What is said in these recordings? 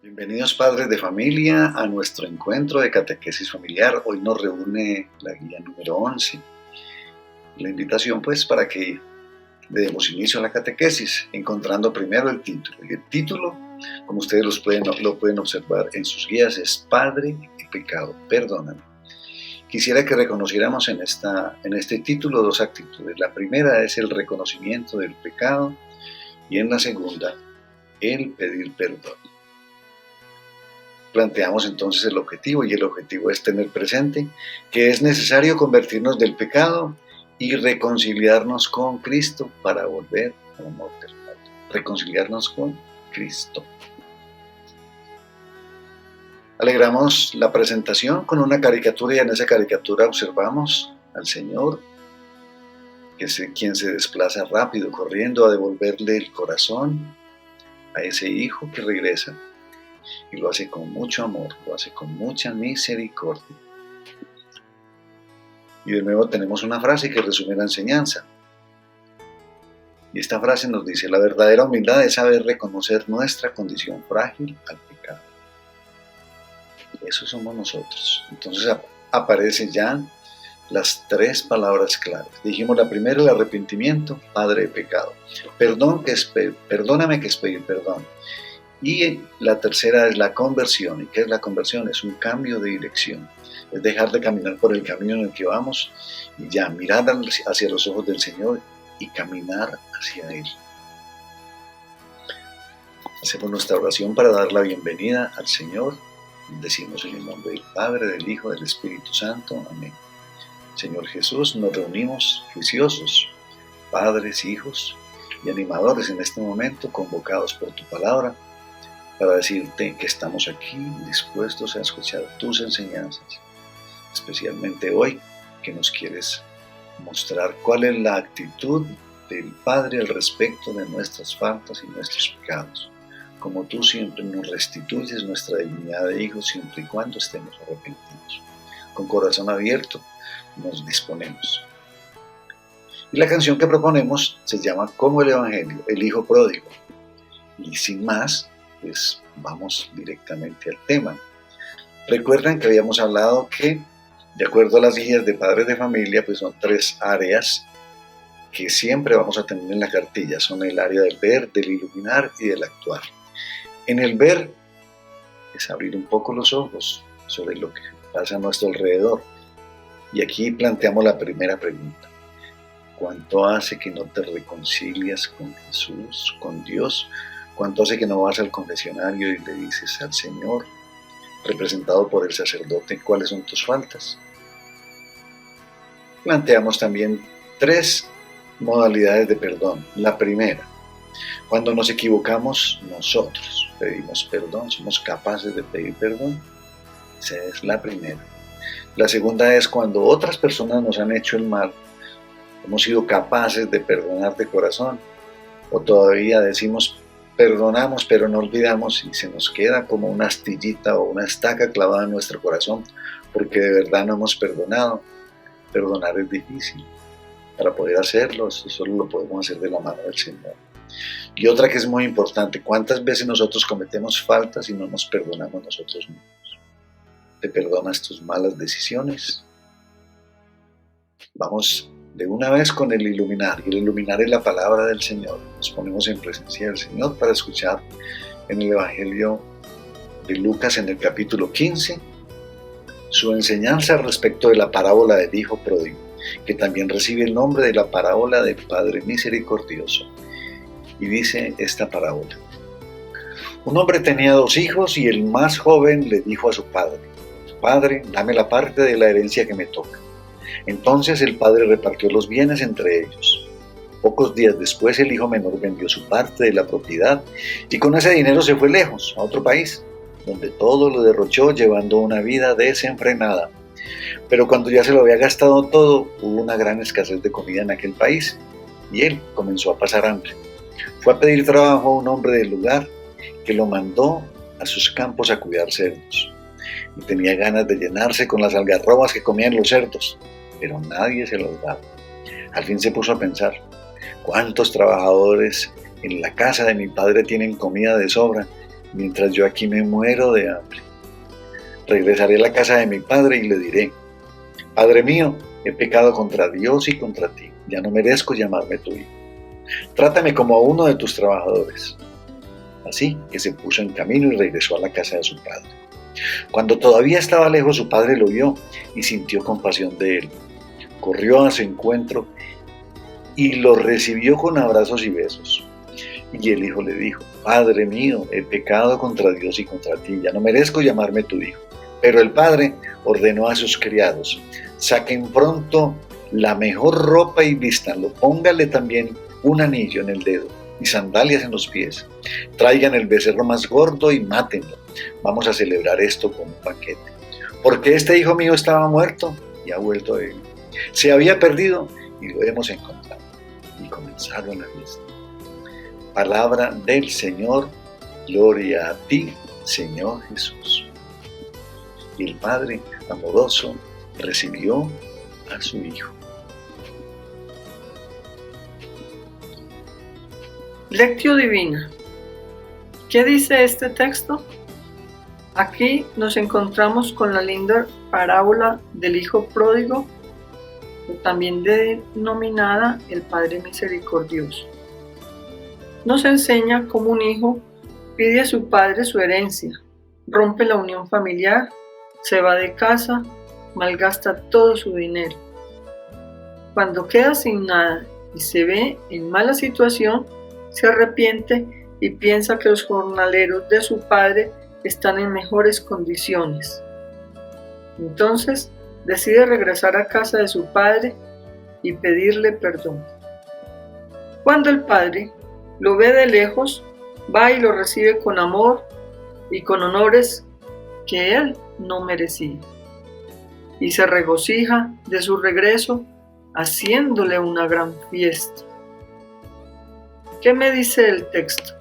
Bienvenidos padres de familia a nuestro encuentro de catequesis familiar. Hoy nos reúne la guía número 11. La invitación pues para que le demos inicio a la catequesis, encontrando primero el título. Y el título, como ustedes lo pueden observar en sus guías, es Padre y Pecado, perdóname. Quisiera que reconociéramos en este título dos actitudes. La primera es el reconocimiento del pecado y en la segunda, el pedir perdón. Planteamos entonces el objetivo, y el objetivo es tener presente que es necesario convertirnos del pecado y reconciliarnos con Cristo para volver al amor terrenal. Reconciliarnos con Cristo. Alegramos la presentación con una caricatura, y en esa caricatura observamos al Señor, quien se desplaza rápido, corriendo a devolverle el corazón a ese hijo que regresa. Y lo hace con mucho amor, lo hace con mucha misericordia. Y de nuevo tenemos una frase que resume la enseñanza. Y esta frase nos dice: la verdadera humildad es saber reconocer nuestra condición frágil al pecado. Eso somos nosotros. Entonces aparecen ya las tres palabras claves. Dijimos la primera, el arrepentimiento, padre de pecado. Perdóname, que es pedir perdón. Y la tercera es la conversión. ¿Y qué es la conversión? Es un cambio de dirección. Es dejar de caminar por el camino en el que vamos y ya mirar hacia los ojos del Señor y caminar hacia Él. Hacemos nuestra oración para dar la bienvenida al Señor. Decimos en el nombre del Padre, del Hijo, del Espíritu Santo. Amén. Señor Jesús, nos reunimos juiciosos, padres, hijos y animadores en este momento, convocados por tu palabra, para decirte que estamos aquí dispuestos a escuchar tus enseñanzas, especialmente hoy que nos quieres mostrar cuál es la actitud del Padre al respecto de nuestras faltas y nuestros pecados, como tú siempre nos restituyes nuestra dignidad de hijos siempre y cuando estemos arrepentidos. Con corazón abierto nos disponemos. Y la canción que proponemos se llama Como el Evangelio, el Hijo Pródigo. Y sin más, pues vamos directamente al tema. Recuerdan que habíamos hablado que, de acuerdo a las guías de padres de familia, pues son tres áreas que siempre vamos a tener en la cartilla. Son el área del ver, del iluminar y del actuar. En el ver es abrir un poco los ojos sobre lo que pasa a nuestro alrededor. Y aquí planteamos la primera pregunta. ¿Cuánto hace que no te reconcilias con Jesús, con Dios? ¿Cuánto hace que no vas al confesionario y le dices al Señor, representado por el sacerdote, cuáles son tus faltas? Planteamos también tres modalidades de perdón. La primera, cuando nos equivocamos nosotros, pedimos perdón, somos capaces de pedir perdón. Esa es la primera. La segunda es cuando otras personas nos han hecho el mal, hemos sido capaces de perdonar de corazón, o todavía decimos perdonamos pero no olvidamos y se nos queda como una astillita o una estaca clavada en nuestro corazón porque de verdad no hemos perdonado. Perdonar es difícil. Para poder hacerlo, eso solo lo podemos hacer de la mano del Señor. Y otra que es muy importante, ¿cuántas veces nosotros cometemos faltas y no nos perdonamos nosotros mismos? ¿Te perdonas tus malas decisiones? Vamos de una vez con el iluminar, y el iluminar es la palabra del Señor. Nos ponemos en presencia del Señor para escuchar en el Evangelio de Lucas, en el capítulo 15, su enseñanza respecto de la parábola del Hijo Pródigo, que también recibe el nombre de la parábola del Padre Misericordioso. Y dice esta parábola: un hombre tenía 2 hijos y el más joven le dijo a su padre: Padre, dame la parte de la herencia que me toca. Entonces el padre repartió los bienes entre ellos. Pocos días después el hijo menor vendió su parte de la propiedad y con ese dinero se fue lejos, a otro país, donde todo lo derrochó llevando una vida desenfrenada. Pero cuando ya se lo había gastado todo, hubo una gran escasez de comida en aquel país y él comenzó a pasar hambre. Fue a pedir trabajo a un hombre del lugar que lo mandó a sus campos a cuidar cerdos. Y tenía ganas de llenarse con las algarrobas que comían los cerdos, pero nadie se los daba. Al fin se puso a pensar: ¿cuántos trabajadores en la casa de mi padre tienen comida de sobra mientras yo aquí me muero de hambre. Regresaré a la casa de mi padre y le diré: Padre mío, he pecado contra Dios y contra ti, ya no merezco llamarme tu hijo. Trátame como a uno de tus trabajadores. Así que se puso en camino y regresó a la casa de su padre. Cuando todavía estaba lejos, su padre lo vio y sintió compasión de él. Corrió a su encuentro y lo recibió con abrazos y besos. Y el hijo le dijo: Padre mío, he pecado contra Dios y contra ti, ya no merezco llamarme tu hijo. Pero el padre ordenó a sus criados: saquen pronto la mejor ropa y vístanlo, póngale también un anillo en el dedo y sandalias en los pies. Traigan el becerro más gordo y mátenlo. Vamos a celebrar esto con un banquete. Porque este hijo mío estaba muerto y ha vuelto a él. Se había perdido y lo hemos encontrado. Y comenzaron la fiesta. Palabra del Señor, gloria a ti, Señor Jesús. Y el Padre amoroso recibió a su Hijo. Lectio Divina. ¿Qué dice este texto? Aquí nos encontramos con la linda parábola del Hijo Pródigo, también denominada el Padre Misericordioso. Nos enseña cómo un hijo pide a su padre su herencia, rompe la unión familiar, se va de casa, malgasta todo su dinero. Cuando queda sin nada y se ve en mala situación, se arrepiente y piensa que los jornaleros de su padre están en mejores condiciones. Entonces decide regresar a casa de su padre y pedirle perdón. Cuando el padre lo ve de lejos, va y lo recibe con amor y con honores que él no merecía, y se regocija de su regreso haciéndole una gran fiesta. ¿Qué me dice el texto?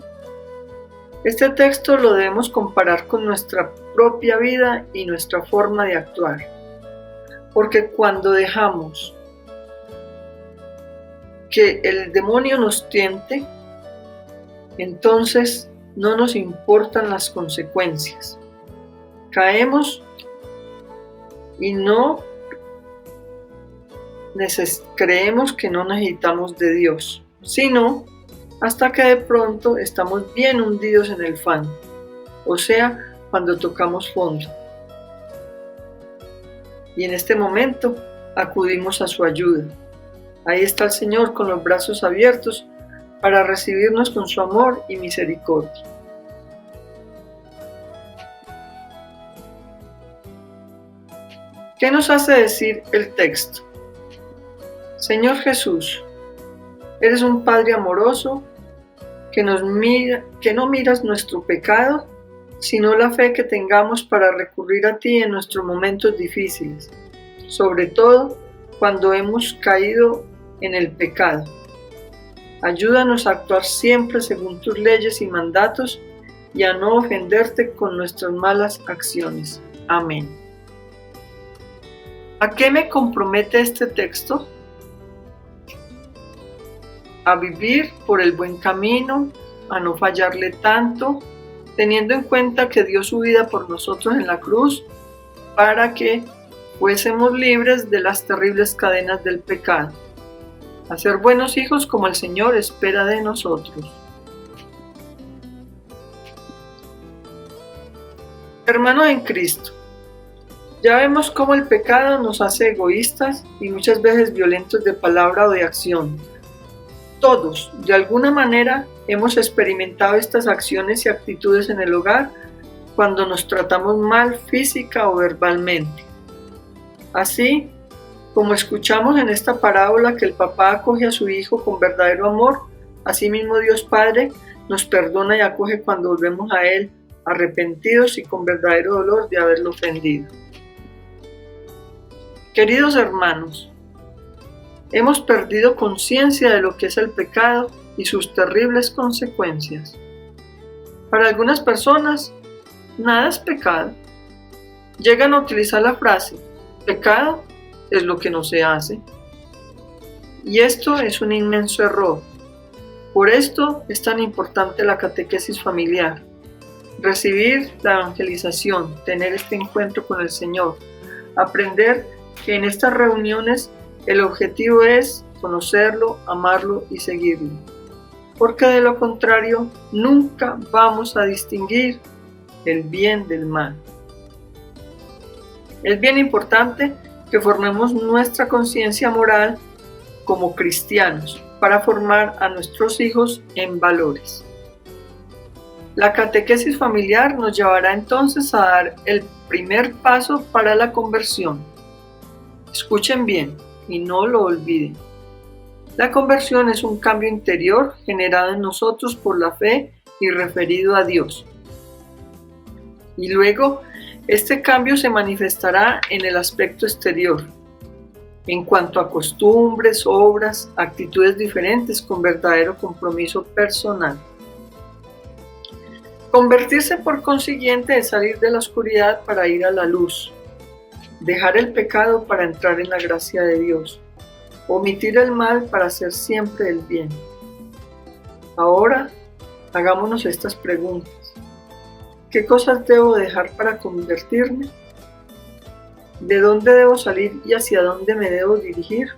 Este texto lo debemos comparar con nuestra propia vida y nuestra forma de actuar, porque cuando dejamos que el demonio nos tiente, entonces no nos importan las consecuencias. Caemos y creemos que no necesitamos de Dios, sino hasta que de pronto estamos bien hundidos en el fango, o sea, cuando tocamos fondo. Y en este momento acudimos a su ayuda. Ahí está el Señor con los brazos abiertos para recibirnos con su amor y misericordia. ¿Qué nos hace decir el texto? Señor Jesús, eres un Padre amoroso que no miras nuestro pecado, sino la fe que tengamos para recurrir a ti en nuestros momentos difíciles, sobre todo cuando hemos caído en el pecado. Ayúdanos a actuar siempre según tus leyes y mandatos y a no ofenderte con nuestras malas acciones. Amén. ¿A qué me compromete este texto? A vivir por el buen camino, a no fallarle tanto, teniendo en cuenta que dio su vida por nosotros en la cruz para que fuésemos libres de las terribles cadenas del pecado, a ser buenos hijos como el Señor espera de nosotros. Hermanos en Cristo, ya vemos cómo el pecado nos hace egoístas y muchas veces violentos de palabra o de acción. Todos, de alguna manera, hemos experimentado estas acciones y actitudes en el hogar cuando nos tratamos mal física o verbalmente. Así como escuchamos en esta parábola que el papá acoge a su hijo con verdadero amor, asimismo Dios Padre nos perdona y acoge cuando volvemos a Él arrepentidos y con verdadero dolor de haberlo ofendido. Queridos hermanos, hemos perdido conciencia de lo que es el pecado y sus terribles consecuencias. Para algunas personas, nada es pecado. Llegan a utilizar la frase, pecado es lo que no se hace. Y esto es un inmenso error. Por esto es tan importante la catequesis familiar. recibir la evangelización, tener este encuentro con el Señor, aprender que en estas reuniones el objetivo es conocerlo, amarlo y seguirlo, porque de lo contrario nunca vamos a distinguir el bien del mal. Es bien importante que formemos nuestra conciencia moral como cristianos para formar a nuestros hijos en valores. La catequesis familiar nos llevará entonces a dar el primer paso para la conversión. Escuchen bien y no lo olviden. La conversión es un cambio interior generado en nosotros por la fe y referido a Dios. Y luego, este cambio se manifestará en el aspecto exterior, en cuanto a costumbres, obras, actitudes diferentes con verdadero compromiso personal. Convertirse, por consiguiente, es salir de la oscuridad para ir a la luz, dejar el pecado para entrar en la gracia de Dios, omitir el mal para hacer siempre el bien. Ahora, hagámonos estas preguntas. ¿Qué cosas debo dejar para convertirme? ¿De dónde debo salir y hacia dónde me debo dirigir?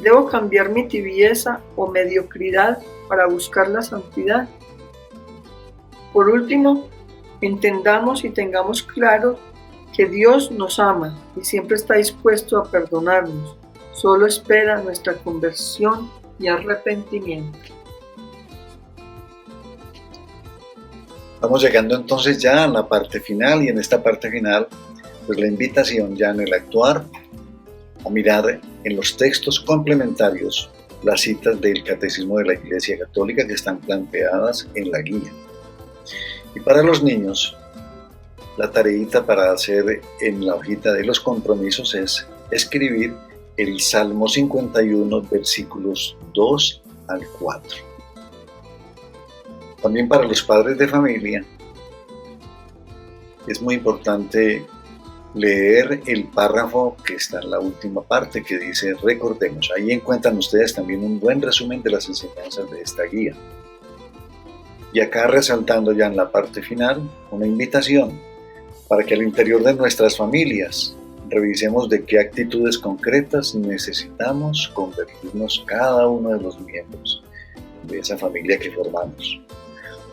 ¿Debo cambiar mi tibieza o mediocridad para buscar la santidad? Por último, entendamos y tengamos claro que Dios nos ama y siempre está dispuesto a perdonarnos. Solo espera nuestra conversión y arrepentimiento. Vamos llegando entonces ya a la parte final, y en esta parte final, pues la invitación ya en el actuar a mirar en los textos complementarios las citas del Catecismo de la Iglesia Católica que están planteadas en la guía. Y para los niños, la tareita para hacer en la hojita de los compromisos es escribir el Salmo 51, versículos 2 al 4. También para los padres de familia es muy importante leer el párrafo que está en la última parte que dice recordemos. Ahí encuentran ustedes también un buen resumen de las enseñanzas de esta guía. Y acá resaltando ya en la parte final una invitación para que al interior de nuestras familias revisemos de qué actitudes concretas necesitamos convertirnos cada uno de los miembros de esa familia que formamos.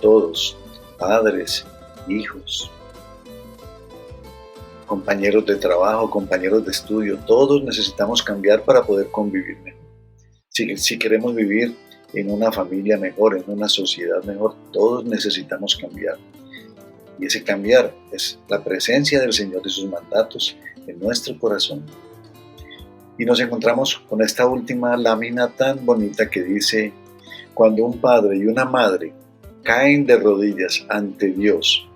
Todos, padres, hijos, compañeros de trabajo, compañeros de estudio, todos necesitamos cambiar para poder convivir mejor. Si queremos vivir en una familia mejor, en una sociedad mejor, todos necesitamos cambiar. Y ese cambiar es la presencia del Señor y sus mandatos en nuestro corazón. Y nos encontramos con esta última lámina tan bonita que dice: cuando un padre y una madre caen de rodillas ante Dios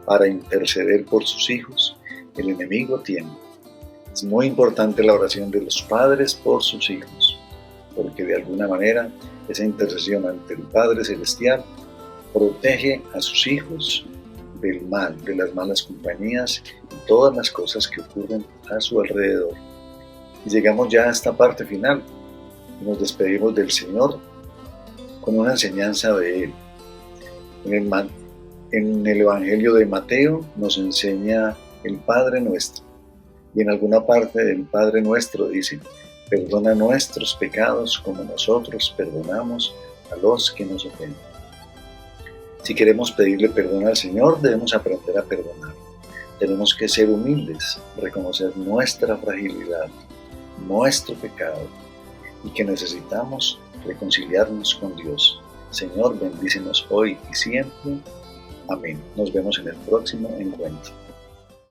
para interceder por sus hijos, el enemigo tiembla. Es muy importante la oración de los padres por sus hijos, porque de alguna manera esa intercesión ante el Padre Celestial protege a sus hijos del mal, de las malas compañías y todas las cosas que ocurren a su alrededor. Y llegamos ya a esta parte final y nos despedimos del Señor con una enseñanza de Él. En el Evangelio de Mateo nos enseña el Padre Nuestro, y en alguna parte del Padre Nuestro dice: perdona nuestros pecados como nosotros perdonamos a los que nos ofenden. Si queremos pedirle perdón al Señor, debemos aprender a perdonar. Tenemos que ser humildes, reconocer nuestra fragilidad, nuestro pecado, y que necesitamos reconciliarnos con Dios. Señor, bendícenos hoy y siempre. Amén. Nos vemos en el próximo encuentro.